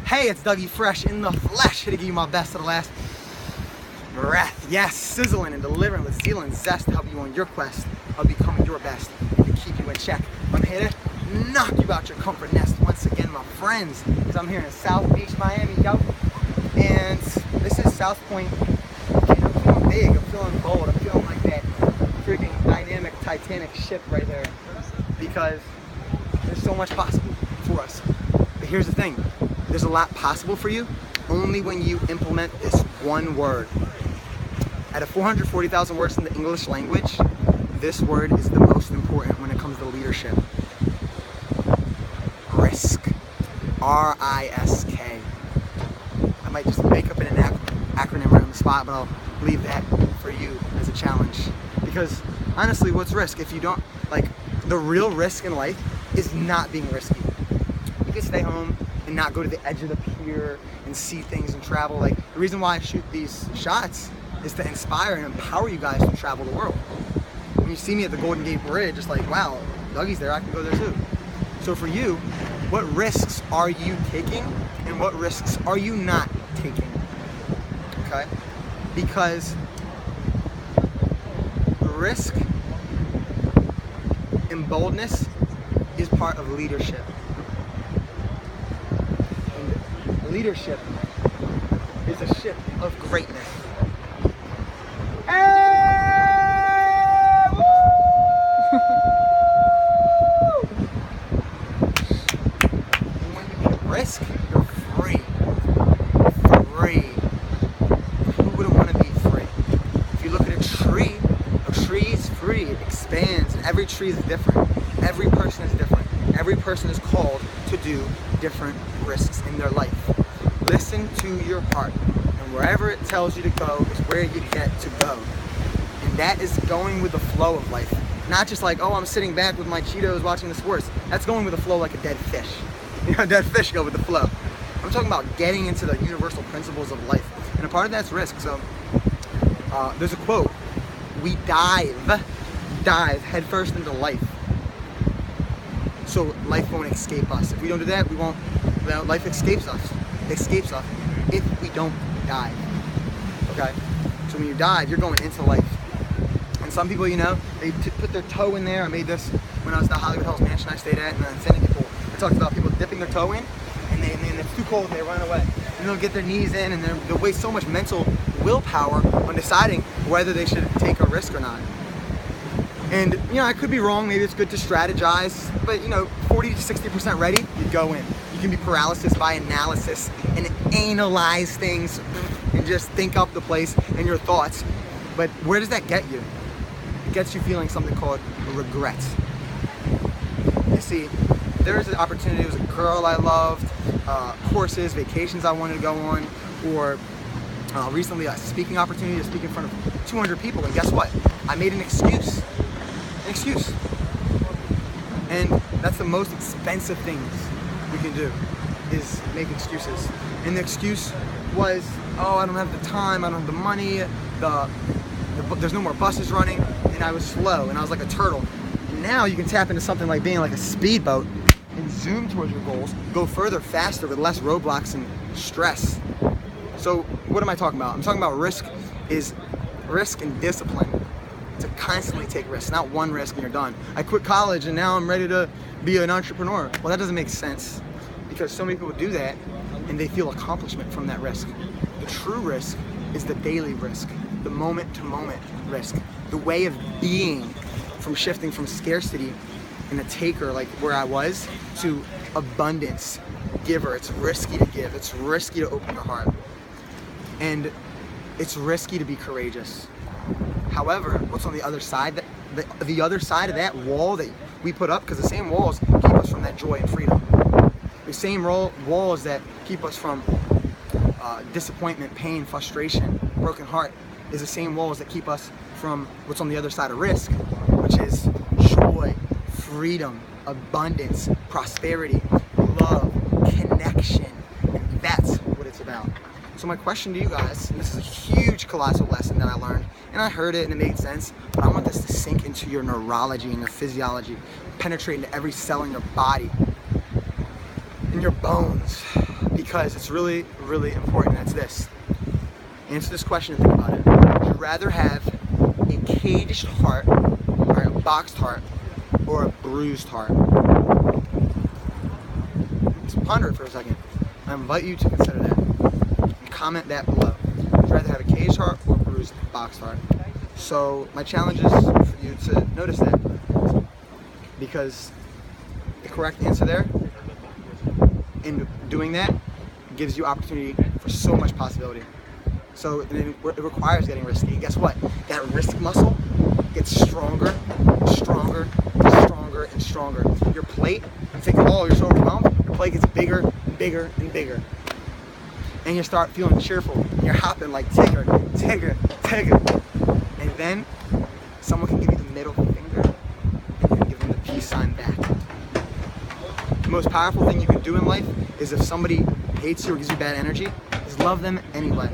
Hey, it's Dougie Fresh in the flesh, here to give you my best of the last breath. Yes, sizzling and delivering with zeal and zest to help you on your quest of becoming your best and to keep you in check. I'm here to knock you out your comfort nest once again, my friends, because I'm here in South Beach, Miami, yo. And this is South Point. And I'm feeling big, I'm feeling bold, I'm feeling like that freaking dynamic Titanic ship right there, because there's so much possible for us. But here's the thing, there's a lot possible for you only when you implement this one word. Out of 440,000 words in the English language, this word is the most important when it comes to leadership. Risk. R-I-S-K. I might just make up an acronym right on the spot, but I'll leave that for you as a challenge. Because honestly, what's risk? If you don't, the real risk in life is not being risky. You can stay home and not go to the edge of the pier and see things and travel. The reason why I shoot these shots is to inspire and empower you guys to travel the world. When you see me at the Golden Gate Bridge, it's like, wow, Dougie's there, I can go there too. So for you, what risks are you taking and what risks are you not taking? Okay? Because risk and boldness is part of leadership. And leadership is a ship of greatness. Hey! Woo! And when you can risk, you're free. Free. Who wouldn't want to be free? If you look at a tree is free, it expands, and every tree is different. Every person is different. Every person is called to do different risks in their life. Listen to your heart, and wherever it tells you to go is where you get to go. And that is going with the flow of life. Not just like, oh, I'm sitting back with my Cheetos watching the sports. That's going with the flow like a dead fish. You know, dead fish go with the flow. I'm talking about getting into the universal principles of life. And a part of that's risk. So there's a quote. We dive headfirst into life. So life won't escape us. If we don't do that, life escapes us. It escapes us if we don't dive. Okay? So when you dive, you're going into life. And some people, they put their toe in there. I made this when I was at the Hollywood Hills mansion I stayed at, and then sending people, I talked about people dipping their toe in, and then it's too cold and they run away. And they'll get their knees in, and they'll waste so much mental willpower on deciding whether they should take a risk or not. And I could be wrong, maybe it's good to strategize, but 40 to 60% ready, you go in. You can be paralysis by analysis and analyze things and just think up the place and your thoughts. But where does that get you? It gets you feeling something called regret. You see, there's an opportunity, there was a girl I loved, courses, vacations I wanted to go on, or recently a speaking opportunity to speak in front of 200 people, and guess what? I made an excuse. An excuse. And that's the most expensive things we can do, is make excuses. And the excuse was, oh, I don't have the time, I don't have the money, there's no more buses running, and I was slow, and I was like a turtle. And now you can tap into something like being like a speedboat and zoom towards your goals, go further, faster, with less roadblocks and stress. So what am I talking about? I'm talking about risk and discipline. To constantly take risks, not one risk and you're done. I quit college and now I'm ready to be an entrepreneur. Well, that doesn't make sense, because so many people do that and they feel accomplishment from that risk. The true risk is the daily risk, the moment to moment risk, the way of being, from shifting from scarcity and a taker like where I was to abundance, giver. It's risky to give, it's risky to open your heart, and it's risky to be courageous. However, what's on the other side? The other side of that wall that we put up, because the same walls keep us from that joy and freedom. The same walls that keep us from disappointment, pain, frustration, broken heart, is the same walls that keep us from what's on the other side of risk, which is joy, freedom, abundance, prosperity, love, connection. And that's what it's about. So my question to you guys, and this is a huge colossal lesson that I learned, and I heard it and it made sense, but I want this to sink into your neurology and your physiology, penetrate into every cell in your body, in your bones, because it's really, really important. That's this. Answer this question and think about it. Would you rather have a caged heart, or a boxed heart, or a bruised heart? Just ponder it for a second. I invite you to consider that. And comment that below. Would you rather have a caged heart or a bruised, boxed heart? So my challenge is for you to notice that, because the correct answer there, in doing that, gives you opportunity for so much possibility. So it requires getting risky. Guess what? That risk muscle gets stronger, stronger, stronger, and stronger. Your plate, you think, oh, you're so overwhelmed, your plate gets bigger, bigger, and bigger. And you start feeling cheerful. And you're hopping like Tigger, Tigger, Tigger. And then someone can give you the middle finger, and you can give them the peace sign back. The most powerful thing you can do in life is if somebody hates you or gives you bad energy, is love them anyway.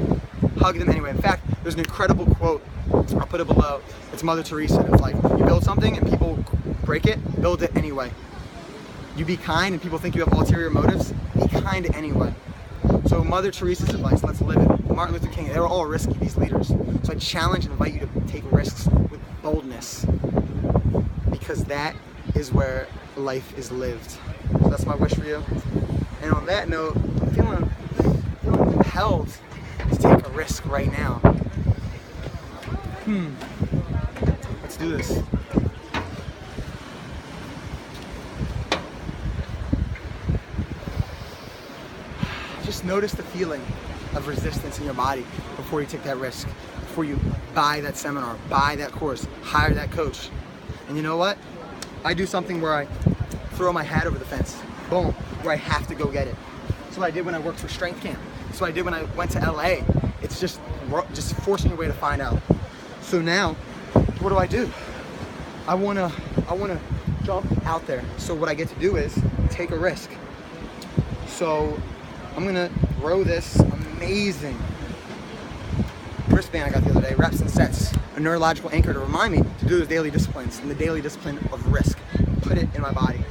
Hug them anyway. In fact, there's an incredible quote, I'll put it below. It's Mother Teresa. It's like, you build something and people break it, build it anyway. You be kind and people think you have ulterior motives, be kind anyway. So Mother Teresa's advice, let's live it. Martin Luther King, they were all risky, these leaders. So I challenge and invite you to take risks with boldness, because that is where life is lived. So that's my wish for you. And on that note, I'm feeling compelled to take a risk right now. Let's do this. Just notice the feeling of resistance in your body before you take that risk, before you buy that seminar, buy that course, hire that coach. And you know what? I do something where I throw my hat over the fence, boom, where I have to go get it. That's what I did when I worked for Strength Camp. That's what I did when I went to LA. It's just forcing your way to find out. So now, what do? I wanna jump out there. So what I get to do is take a risk. So I'm gonna grow this amazing wristband I got the other day, reps and sets, a neurological anchor to remind me to do those daily disciplines and the daily discipline of risk. Put it in my body.